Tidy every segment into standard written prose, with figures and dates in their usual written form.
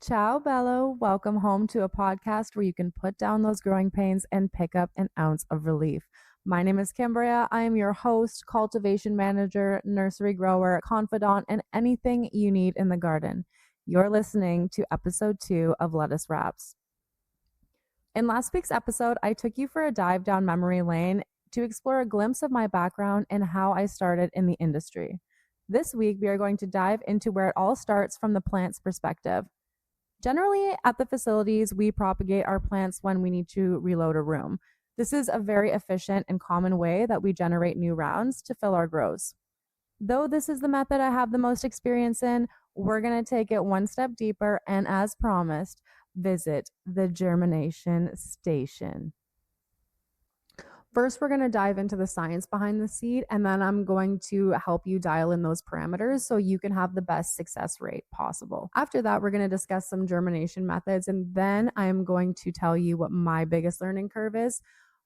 Ciao Bello, welcome home to a podcast where you can put down those growing pains and pick up an ounce of relief. My name is Cambria. I am your host, cultivation manager, nursery grower, confidant, and anything you need in the garden. You're listening to episode 2 of Lettuce Wraps. In last week's episode, I took you for a dive down memory lane to explore a glimpse of my background and how I started in the industry. This week, we are going to dive into where it all starts from the plant's perspective. Generally, at the facilities, we propagate our plants when we need to reload a room. This is a very efficient and common way that we generate new rounds to fill our grows. Though this is the method I have the most experience in, we're going to take it one step deeper and, as promised, visit the Germination Station. First, we're going to dive into the science behind the seed, and then I'm going to help you dial in those parameters so you can have the best success rate possible. After that, we're going to discuss some germination methods, and then I'm going to tell you what my biggest learning curve is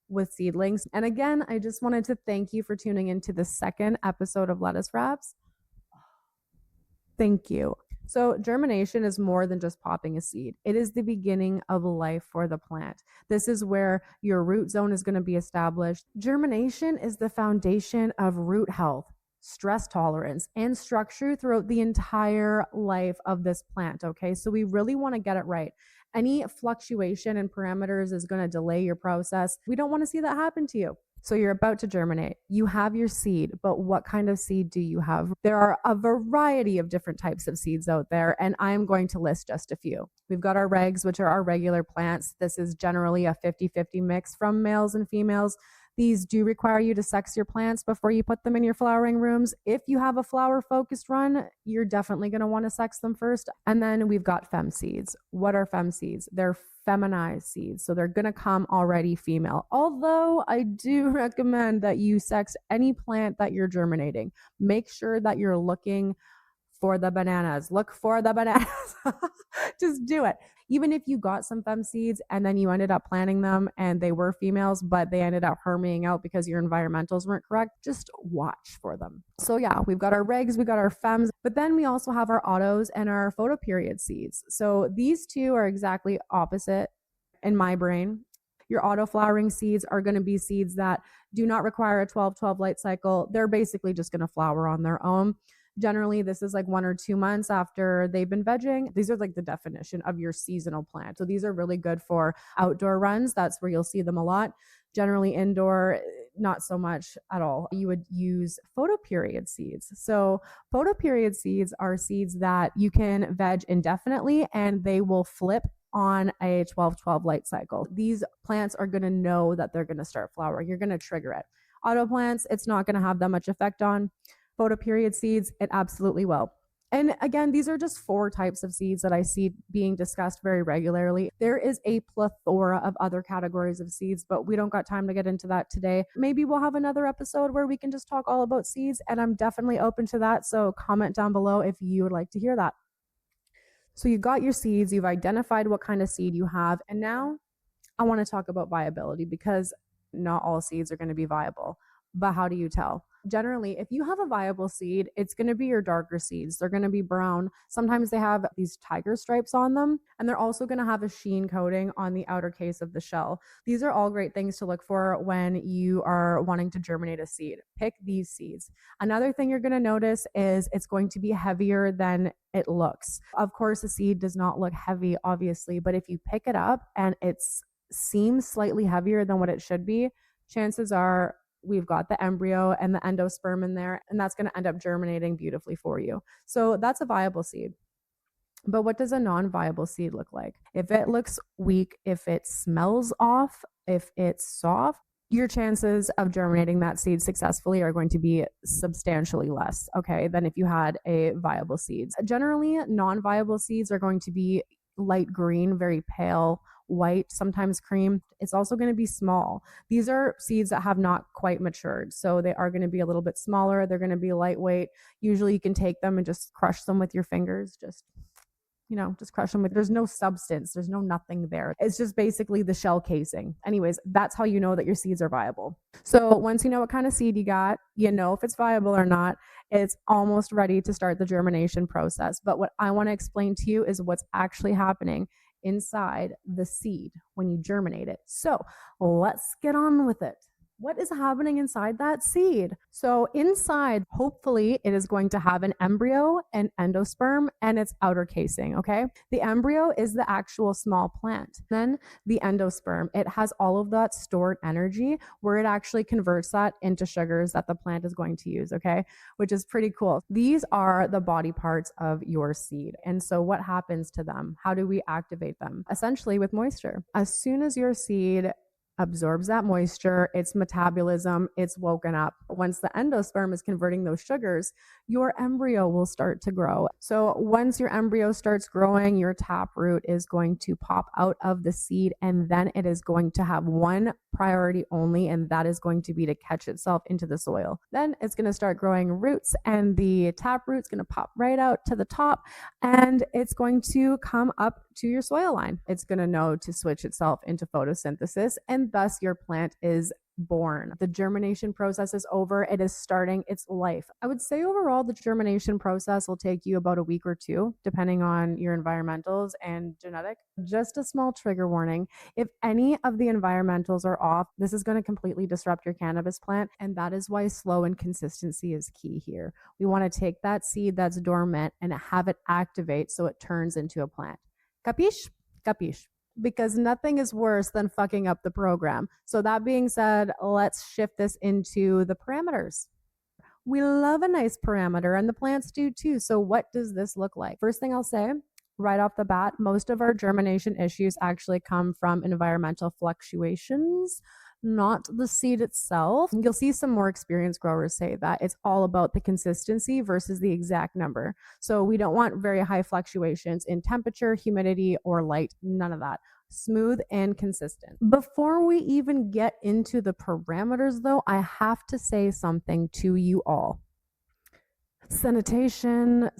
with seedlings. And again, I just wanted to thank you for tuning into the second episode of Lettuce Wraps. Thank you. So germination is more than just popping a seed. It is the beginning of life for the plant. This is where your root zone is going to be established. Germination is the foundation of root health, stress tolerance, and structure throughout the entire life of this plant. Okay, so we really want to get it right. Any fluctuation in parameters is going to delay your process. We don't want to see that happen to you. So you're about to germinate. You have your seed, but what kind of seed do you have? There are a variety of different types of seeds out there, and I'm going to list just a few. We've got our regs, which are our regular plants. This is generally a 50-50 mix from males and females. These do require you to sex your plants before you put them in your flowering rooms. If you have a flower focused run, you're definitely going to want to sex them first. And then we've got fem seeds. What are fem seeds? They're feminized seeds. So they're going to come already female. Although I do recommend that you sex any plant that you're germinating. Make sure that you're looking for the bananas. Look for the bananas. Just do it. Even if you got some fem seeds and then you ended up planting them and they were females, but they ended up herming out because your environmentals weren't correct, just watch for them. So yeah, we've got our regs, we got our fems, but then we also have our autos and our photoperiod seeds. So these two are exactly opposite in my brain. Your auto flowering seeds are going to be seeds that do not require a 12-12 light cycle. They're basically just going to flower on their own. Generally, this is like 1 or 2 months after they've been vegging. These are like the definition of your seasonal plant. So these are really good for outdoor runs. That's where you'll see them a lot. Generally indoor, not so much at all. You would use photoperiod seeds. So photoperiod seeds are seeds that you can veg indefinitely and they will flip on a 12-12 light cycle. These plants are going to know that they're going to start flowering. You're going to trigger it. Auto plants, it's not going to have that much effect on. Photoperiod seeds, it absolutely will. And again, these are just 4 types of seeds that I see being discussed very regularly. There is a plethora of other categories of seeds, but we don't got time to get into that today. Maybe we'll have another episode where we can just talk all about seeds, and I'm definitely open to that. So comment down below if you would like to hear that. So you've got your seeds, you've identified what kind of seed you have, and now I want to talk about viability because not all seeds are going to be viable. But how do you tell? Generally, if you have a viable seed, it's going to be your darker seeds. They're going to be brown. Sometimes they have these tiger stripes on them, and they're also going to have a sheen coating on the outer case of the shell. These are all great things to look for when you are wanting to germinate a seed. Pick these seeds. Another thing you're going to notice is it's going to be heavier than it looks. Of course, a seed does not look heavy, obviously, but if you pick it up and it seems slightly heavier than what it should be, chances are we've got the embryo and the endosperm in there, and that's going to end up germinating beautifully for you. So that's a viable seed. But what does a non-viable seed look like? If it looks weak, if it smells off, if it's soft, your chances of germinating that seed successfully are going to be substantially less, okay, than if you had a viable seed. Generally, non-viable seeds are going to be light green, very pale, white, sometimes cream. It's also going to be small. These are seeds that have not quite matured. So they are going to be a little bit smaller. They're going to be lightweight. Usually you can take them and just crush them with your fingers. Just just crush them there's no substance, there's no nothing there. It's just basically the shell casing. Anyways, that's how you know that your seeds are viable. So once you know what kind of seed you got, if it's viable or not, it's almost ready to start the germination process. But what I want to explain to you is what's actually happening inside the seed when you germinate it. So let's get on with it. What is happening inside that seed? So inside, hopefully, it is going to have an embryo, an endosperm, and its outer casing, okay? The embryo is the actual small plant. Then the endosperm, it has all of that stored energy where it actually converts that into sugars that the plant is going to use, okay? Which is pretty cool. These are the body parts of your seed. And so what happens to them? How do we activate them? Essentially with moisture. As soon as your seed absorbs that moisture, its metabolism, it's woken up. Once the endosperm is converting those sugars, your embryo will start to grow. So once your embryo starts growing, your taproot is going to pop out of the seed, and then it is going to have one priority only, and that is going to be to catch itself into the soil. Then it's going to start growing roots, and the taproot's going to pop right out to the top, and it's going to come up to your soil line. It's going to know to switch itself into photosynthesis, and thus your plant is born. The germination process is over. It is starting its life. I would say overall, the germination process will take you about a week or two, depending on your environmentals and genetic. Just a small trigger warning. If any of the environmentals are off, this is going to completely disrupt your cannabis plant. And that is why slow and consistency is key here. We want to take that seed that's dormant and have it activate so it turns into a plant. Capiche? Capiche. Because nothing is worse than fucking up the program. So that being said, let's shift this into the parameters. We love a nice parameter, and the plants do too. So what does this look like? First thing I'll say, right off the bat, most of our germination issues actually come from environmental fluctuations, not the seed itself. You'll see some more experienced growers say that it's all about the consistency versus the exact number. So we don't want very high fluctuations in temperature, humidity, or light. None of that. Smooth and consistent. Before we even get into the parameters, though, I have to say something to you all. Sanitation.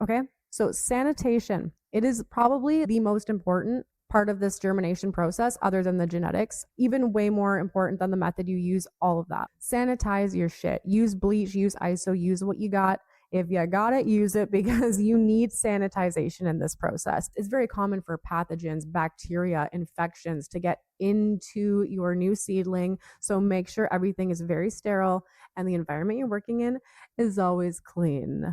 Okay, so sanitation. It is probably the most important part of this germination process, other than the genetics, even way more important than the method you use, all of that. Sanitize your shit. Use bleach, use ISO, use what you got. If you got it, use it, because you need sanitization in this process. It's very common for pathogens, bacteria, infections to get into your new seedling. So make sure everything is very sterile and the environment you're working in is always clean.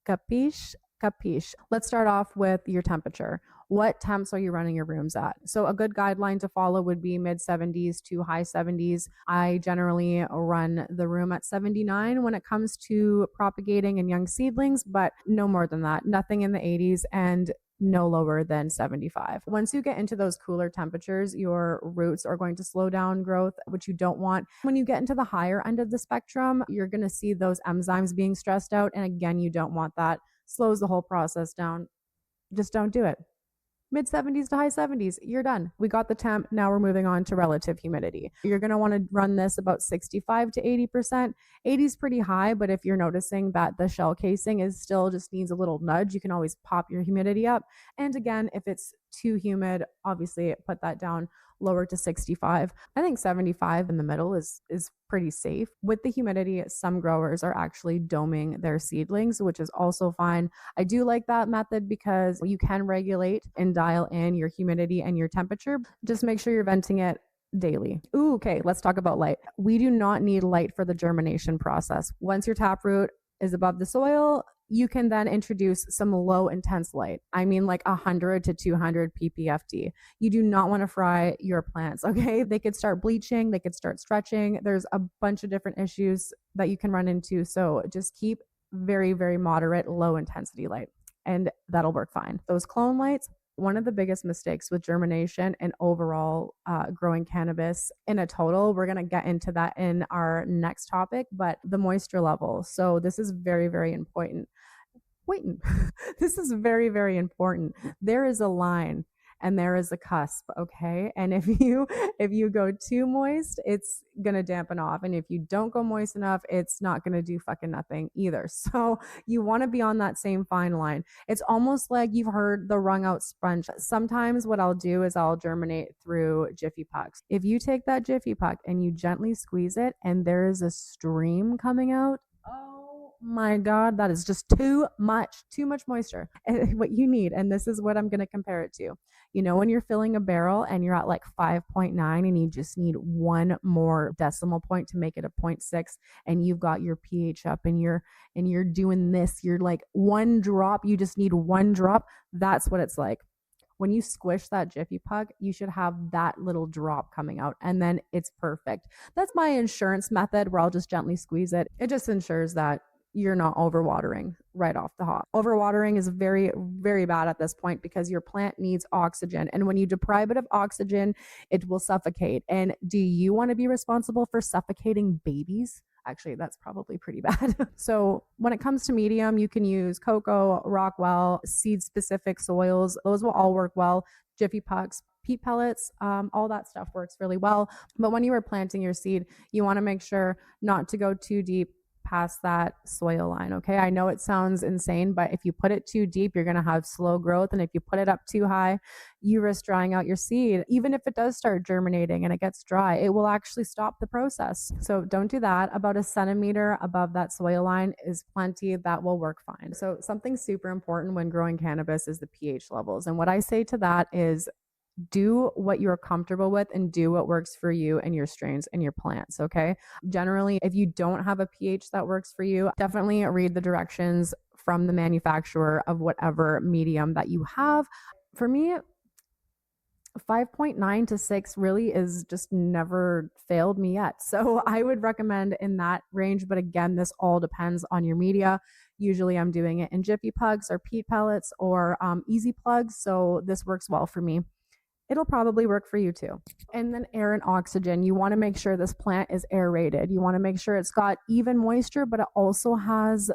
Capiche? Capiche. Let's start off with your temperature. What temps are you running your rooms at? So a good guideline to follow would be mid 70s to high 70s. I generally run the room at 79 when it comes to propagating and young seedlings, but no more than that. Nothing in the 80s and no lower than 75. Once you get into those cooler temperatures, your roots are going to slow down growth, which you don't want. When you get into the higher end of the spectrum, you're going to see those enzymes being stressed out. And again, you don't want that. Slows the whole process down. Just don't do it. Mid 70s to high 70s, you're done. We got the temp. Now we're moving on to relative humidity. You're going to want to run this about 65 to 80%. 80 is pretty high, but if you're noticing that the shell casing is still just needs a little nudge, you can always pop your humidity up. And again, if it's too humid, obviously put that down lower to 65. I think 75 in the middle is pretty safe. With the humidity, some growers are actually doming their seedlings, which is also fine. I do like that method because you can regulate and dial in your humidity and your temperature. Just make sure you're venting it daily. Ooh, okay, let's talk about light. We do not need light for the germination process. Once your taproot is above the soil, you can then introduce some low intense light. I mean like 100 to 200 ppfd. You do not want to fry your plants, okay? They could start bleaching, they could start stretching. There's a bunch of different issues that you can run into. So just keep very, very moderate, low intensity light, and that'll work fine. Those clone lights, one of the biggest mistakes with germination and overall growing cannabis in a total, we're going to get into that in our next topic, but the moisture level. So this is very, very important. This is very, very important. There is a line, and there is a cusp, okay? And if you go too moist, it's going to dampen off, and if you don't go moist enough, it's not going to do fucking nothing either. So you want to be on that same fine line. It's almost like you've heard the wrung out sponge. Sometimes what I'll do is I'll germinate through Jiffy Pucks. If you take that Jiffy Puck and you gently squeeze it and there is a stream coming out, oh my God, that is just too much moisture. And what you need, and this is what I'm going to compare it to. When you're filling a barrel and you're at like 5.9 and you just need one more decimal point to make it a 0.6, and you've got your pH up and you're doing this, you're like one drop, you just need one drop. That's what it's like. When you squish that Jiffy Puck, you should have that little drop coming out, and then it's perfect. That's my insurance method where I'll just gently squeeze it. It just ensures that you're not overwatering right off the hop. Overwatering is very, very bad at this point because your plant needs oxygen. And when you deprive it of oxygen, it will suffocate. And do you want to be responsible for suffocating babies? Actually, that's probably pretty bad. So when it comes to medium, you can use cocoa, Rockwell, seed-specific soils. Those will all work well. Jiffy Pucks, peat pellets, all that stuff works really well. But when you are planting your seed, you want to make sure not to go too deep past that soil line. Okay. I know it sounds insane, but if you put it too deep, you're going to have slow growth. And if you put it up too high, you risk drying out your seed. Even if it does start germinating and it gets dry, it will actually stop the process. So don't do that. About a centimeter above that soil line is plenty. That will work fine. So something super important when growing cannabis is the pH levels. And what I say to that is, do what you're comfortable with and do what works for you and your strains and your plants. Okay. Generally, if you don't have a pH that works for you, definitely read the directions from the manufacturer of whatever medium that you have. For me, 5.9 to 6 really is just never failed me yet. So I would recommend in that range. But again, this all depends on your media. Usually I'm doing it in Jiffy Pugs or peat pellets or easy plugs. So this works well for me. It'll probably work for you too. And then air and oxygen. You want to make sure this plant is aerated. You want to make sure it's got even moisture, but it also has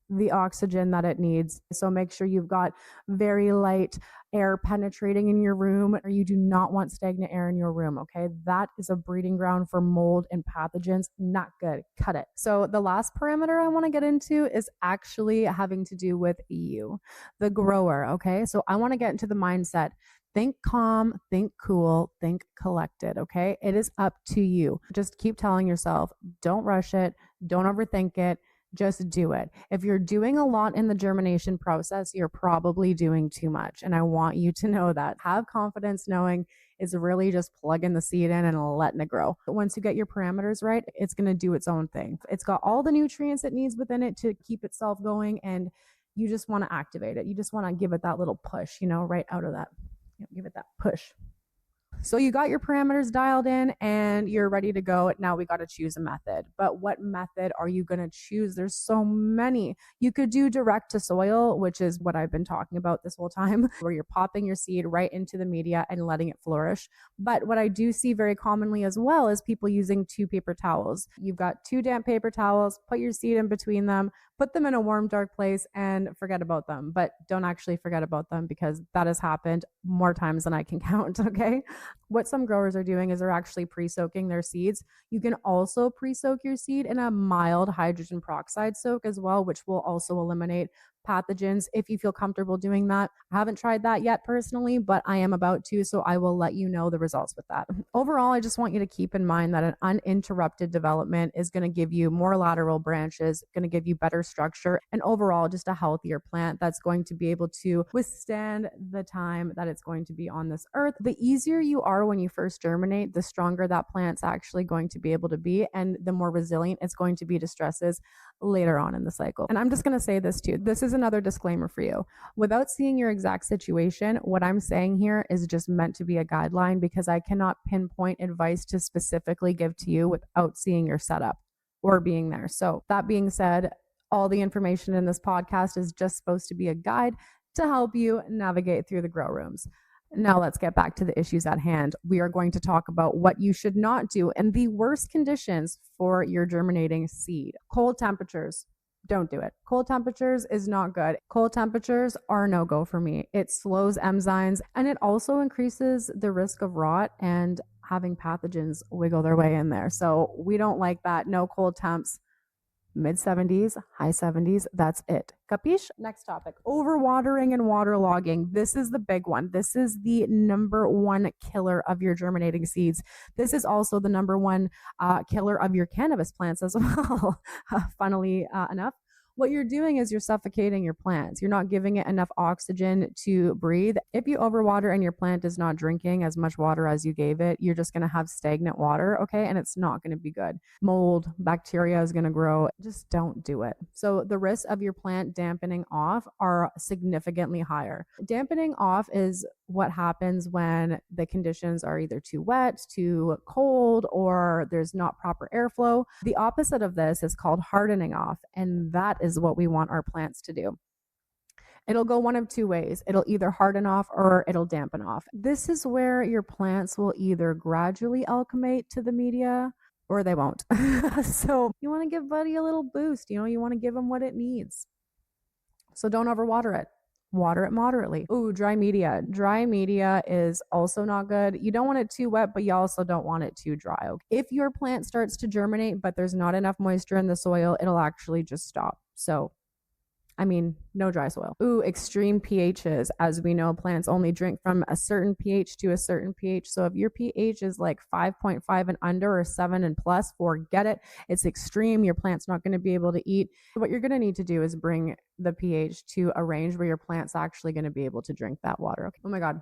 the oxygen that it needs. So make sure you've got very light air penetrating in your room, or you do not want stagnant air in your room. Okay. That is a breeding ground for mold and pathogens. Not good. Cut it. So the last parameter I want to get into is actually having to do with you, the grower. Okay. So I want to get into the mindset. Think calm, think cool, think collected, okay? It is up to you. Just keep telling yourself, don't rush it, don't overthink it, just do it. If you're doing a lot in the germination process, you're probably doing too much. And I want you to know that. Have confidence knowing it's really just plugging the seed in and letting it grow. But once you get your parameters right, it's going to do its own thing. It's got all the nutrients it needs within it to keep itself going, and you just want to activate it. You just want to give it that little push, right out of that. Give it that push. So you got your parameters dialed in and you're ready to go. Now we got to choose a method. But what method are you going to choose? There's so many. You could do direct to soil, which is what I've been talking about this whole time, where you're popping your seed right into the media and letting it flourish. But what I do see very commonly as well is people using 2 paper towels. You've got 2 damp paper towels, put your seed in between them, put them in a warm, dark place and forget about them. But don't actually forget about them, because that has happened more times than I can count. Okay. What some growers are doing is they're actually pre-soaking their seeds. You can also pre-soak your seed in a mild hydrogen peroxide soak as well, which will also eliminate pathogens if you feel comfortable doing that. I haven't tried that yet personally, but I am about to, so I will let you know the results with that. Overall, I just want you to keep in mind that an uninterrupted development is going to give you more lateral branches, going to give you better structure, and overall just a healthier plant that's going to be able to withstand the time that it's going to be on this earth. The easier you are when you first germinate, the stronger that plant's actually going to be able to be, and the more resilient it's going to be to stresses later on in the cycle. And I'm just going to say this too. This is another disclaimer for you. Without seeing your exact situation, what I'm saying here is just meant to be a guideline, because I cannot pinpoint advice to specifically give to you without seeing your setup or being there. So that being said, all the information in this podcast is just supposed to be a guide to help you navigate through the grow rooms. Now let's get back to the issues at hand. We are going to talk about what you should not do and the worst conditions for your germinating seed. Cold temperatures. Don't do it. Cold temperatures is not good. Cold temperatures are no go for me. It slows enzymes and it also increases the risk of rot and having pathogens wiggle their way in there. So we don't like that. No cold temps. Mid 70s, high 70s, that's it. Capiche? Next topic. Overwatering and waterlogging. This is the big one. This is the number one killer of your germinating seeds. This is also the number one killer of your cannabis plants as well, funnily enough. What you're doing is you're suffocating your plants. You're not giving it enough oxygen to breathe. If you overwater and your plant is not drinking as much water as you gave it, you're just going to have stagnant water, okay? And it's not going to be good. Mold, bacteria is going to grow. Just don't do it. So the risks of your plant dampening off are significantly higher. Dampening off is what happens when the conditions are either too wet, too cold, or there's not proper airflow. The opposite of this is called hardening off, and that is what we want our plants to do. It'll go one of two ways. It'll either harden off or it'll dampen off. This is where your plants will either gradually acclimate to the media or they won't. So you want to give Buddy a little boost. You want to give him what it needs. So don't overwater it. Water it moderately. Ooh, dry media. Dry media is also not good. You don't want it too wet, but you also don't want it too dry. Okay? If your plant starts to germinate, but there's not enough moisture in the soil, it'll actually just stop. So no dry soil. Ooh, extreme pHs. As we know, plants only drink from a certain pH to a certain pH. So if your pH is like 5.5 and under or 7 and plus, forget it. It's extreme. Your plant's not going to be able to eat. What you're going to need to do is bring the pH to a range where your plant's actually going to be able to drink that water. Okay. Oh my God.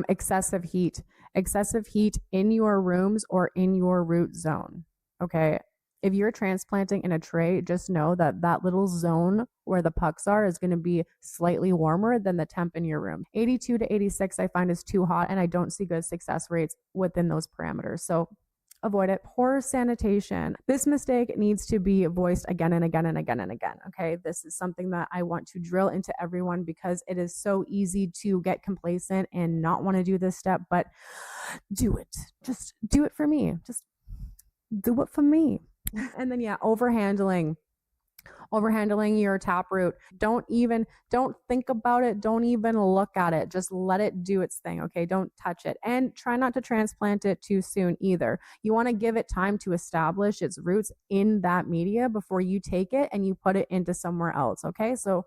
Excessive heat. Excessive heat in your rooms or in your root zone. Okay. If you're transplanting in a tray, just know that that little zone where the pucks are is going to be slightly warmer than the temp in your room. 82 to 86 I find is too hot, and I don't see good success rates within those parameters. So avoid it. Poor sanitation. This mistake needs to be voiced again and again and again and again. Okay. This is something that I want to drill into everyone because it is so easy to get complacent and not want to do this step, but do it. Just do it for me. Just do it for me. And then overhandling your taproot. Don't think about it. Don't even look at it. Just let it do its thing. Okay. Don't touch it, and try not to transplant it too soon either. You want to give it time to establish its roots in that media before you take it and you put it into somewhere else. Okay. So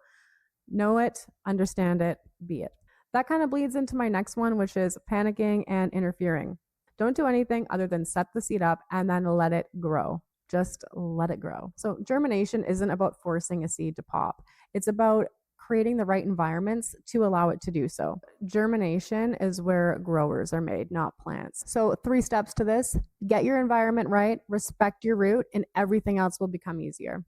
know it, understand it, be it. That kind of bleeds into my next one, which is panicking and interfering. Don't do anything other than set the seed up and then let it grow. Just let it grow. So germination isn't about forcing a seed to pop. It's about creating the right environments to allow it to do so. Germination is where growers are made, not plants. So 3 steps to this: get your environment right, respect your root, and everything else will become easier.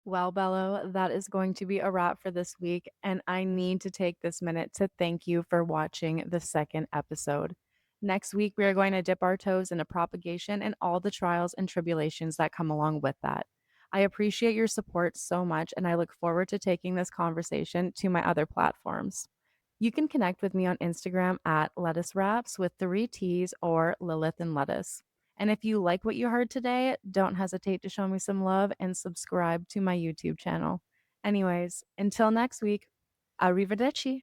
Well, Bello, that is going to be a wrap for this week, and I need to take this minute to thank you for watching the second episode. Next week, we are going to dip our toes into propagation and all the trials and tribulations that come along with that. I appreciate your support so much, and I look forward to taking this conversation to my other platforms. You can connect with me on Instagram at Lettuce Wraps with 3 T's or Lilith and Lettuce. And if you like what you heard today, don't hesitate to show me some love and subscribe to my YouTube channel. Anyways, until next week, arrivederci.